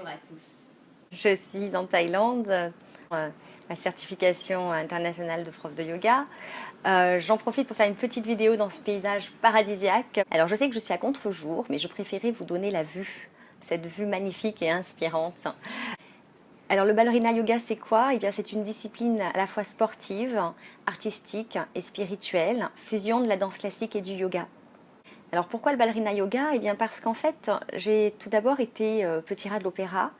Bonjour à tous. Je suis en Thaïlande, ma certification internationale de prof de yoga. J'en profite pour faire une petite vidéo dans ce paysage paradisiaque. Alors je sais que je suis à contre-jour, mais je préférais vous donner la vue, cette vue magnifique et inspirante. Alors le ballerina yoga c'est quoi? Eh bien c'est une discipline à la fois sportive, artistique et spirituelle, fusion de la danse classique et du yoga. Alors pourquoi le ballerina yoga? Eh bien parce qu'en fait j'ai tout d'abord été petit rat de l'opéra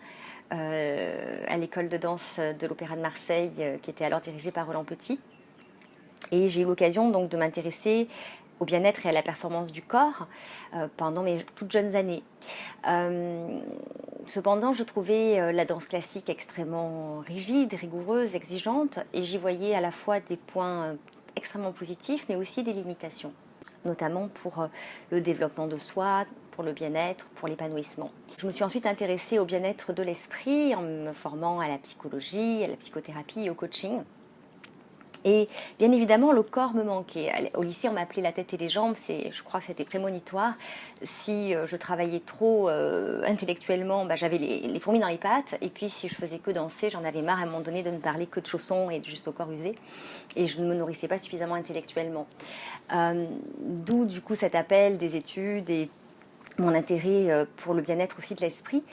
à l'école de danse de l'Opéra de Marseille qui était alors dirigée par Roland Petit. Et j'ai eu l'occasion donc de m'intéresser au bien-être et à la performance du corps pendant mes toutes jeunes années. Cependant, je trouvais la danse classique extrêmement rigide, rigoureuse, exigeante, et j'y voyais à la fois des points extrêmement positifs, mais aussi des limitations, notamment pour le développement de soi, pour le bien-être, pour l'épanouissement. Je me suis ensuite intéressée au bien-être de l'esprit en me formant à la psychologie, à la psychothérapie et au coaching. Et bien évidemment, le corps me manquait. Au lycée, on m'appelait la tête et les jambes. Je crois que c'était prémonitoire. Si je travaillais trop intellectuellement, j'avais les fourmis dans les pattes. Et puis, si je faisais que danser, j'en avais marre à un moment donné de ne parler que de chaussons et juste au corps usé. Et je ne me nourrissais pas suffisamment intellectuellement. D'où, du coup, cet appel des études et mon intérêt pour le bien-être aussi de l'esprit.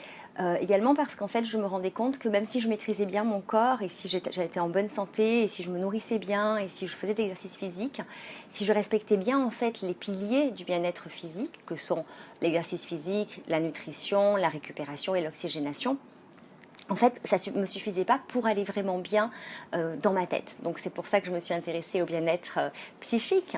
Également parce qu'en fait je me rendais compte que même si je maîtrisais bien mon corps et si j'étais en bonne santé et si je me nourrissais bien et si je faisais de l'exercice physique, si je respectais bien en fait les piliers du bien-être physique que sont l'exercice physique, la nutrition, la récupération et l'oxygénation, en fait, ça ne me suffisait pas pour aller vraiment bien dans ma tête. Donc c'est pour ça que je me suis intéressée au bien-être psychique.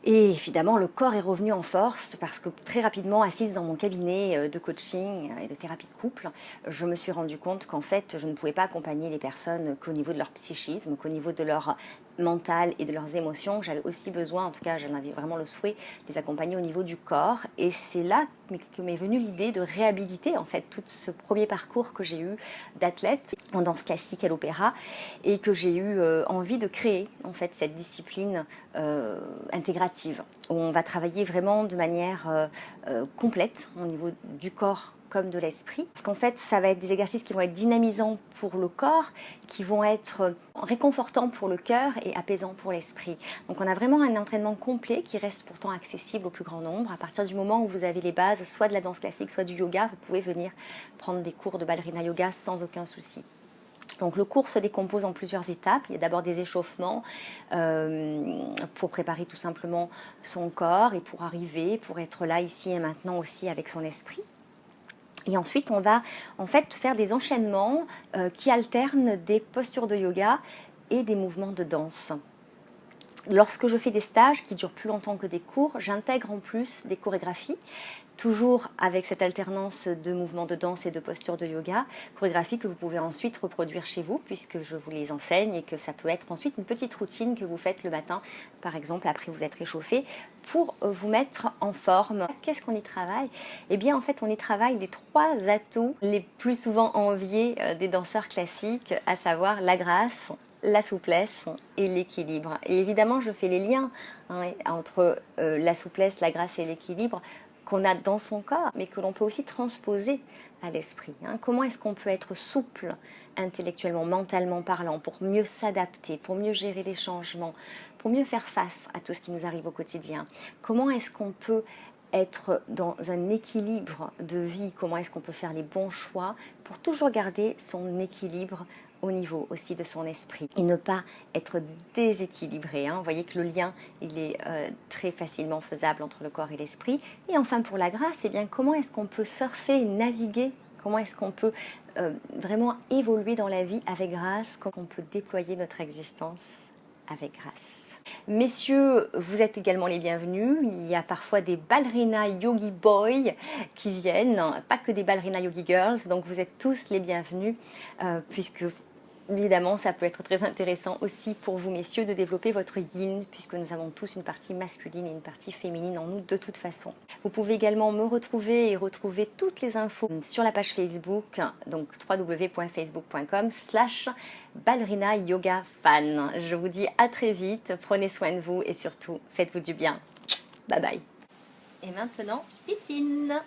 Et évidemment, le corps est revenu en force parce que très rapidement, assise dans mon cabinet de coaching et de thérapie de couple, je me suis rendu compte qu'en fait, je ne pouvais pas accompagner les personnes qu'au niveau de leur psychisme, qu'au niveau de leur mental et de leurs émotions. J'avais aussi besoin, en tout cas, j'en avais vraiment le souhait, de les accompagner au niveau du corps. Et c'est là que m'est venue l'idée de réhabiliter en fait tout ce premier parcours que j'ai eu d'athlète en danse classique à l'opéra et que j'ai eu envie de créer en fait cette discipline intégrative où on va travailler vraiment de manière complète au niveau du corps comme de l'esprit. Parce qu'en fait, ça va être des exercices qui vont être dynamisants pour le corps, qui vont être réconfortants pour le cœur et apaisants pour l'esprit. Donc on a vraiment un entraînement complet qui reste pourtant accessible au plus grand nombre. À partir du moment où vous avez les bases, soit de la danse classique, soit du yoga, vous pouvez venir prendre des cours de ballerina yoga sans aucun souci. Donc le cours se décompose en plusieurs étapes. Il y a d'abord des échauffements pour préparer tout simplement son corps et pour arriver, pour être là, ici et maintenant aussi avec son esprit. Et ensuite, on va en fait faire des enchaînements qui alternent des postures de yoga et des mouvements de danse. Lorsque je fais des stages qui durent plus longtemps que des cours, j'intègre en plus des chorégraphies, toujours avec cette alternance de mouvements de danse et de postures de yoga, chorégraphies que vous pouvez ensuite reproduire chez vous puisque je vous les enseigne et que ça peut être ensuite une petite routine que vous faites le matin, par exemple après vous être réchauffé, pour vous mettre en forme. Qu'est-ce qu'on y travaille? Eh bien en fait on y travaille les 3 atouts les plus souvent enviés des danseurs classiques, à savoir la grâce, la souplesse et l'équilibre. Et évidemment, je fais les liens entre la souplesse, la grâce et l'équilibre qu'on a dans son corps, mais que l'on peut aussi transposer à l'esprit. Comment est-ce qu'on peut être souple intellectuellement, mentalement parlant, pour mieux s'adapter, pour mieux gérer les changements, pour mieux faire face à tout ce qui nous arrive au quotidien? Comment est-ce qu'on peut être dans un équilibre de vie? Comment est-ce qu'on peut faire les bons choix pour toujours garder son équilibre au niveau aussi de son esprit et ne pas être déséquilibré. Vous voyez que le lien, il est très facilement faisable entre le corps et l'esprit. Et enfin, pour la grâce, eh bien, comment est-ce qu'on peut surfer, naviguer? Comment est-ce qu'on peut vraiment évoluer dans la vie avec grâce? Comment on peut déployer notre existence avec grâce? Messieurs, vous êtes également les bienvenus. Il y a parfois des ballerina yogi boys qui viennent, pas que des ballerina yogi girls, donc vous êtes tous les bienvenus puisque évidemment, ça peut être très intéressant aussi pour vous, messieurs, de développer votre yin, puisque nous avons tous une partie masculine et une partie féminine en nous de toute façon. Vous pouvez également me retrouver et retrouver toutes les infos sur la page Facebook, donc www.facebook.com/ballerina yoga fan. Je vous dis à très vite, prenez soin de vous et surtout, faites-vous du bien. Bye bye. Et maintenant, piscine.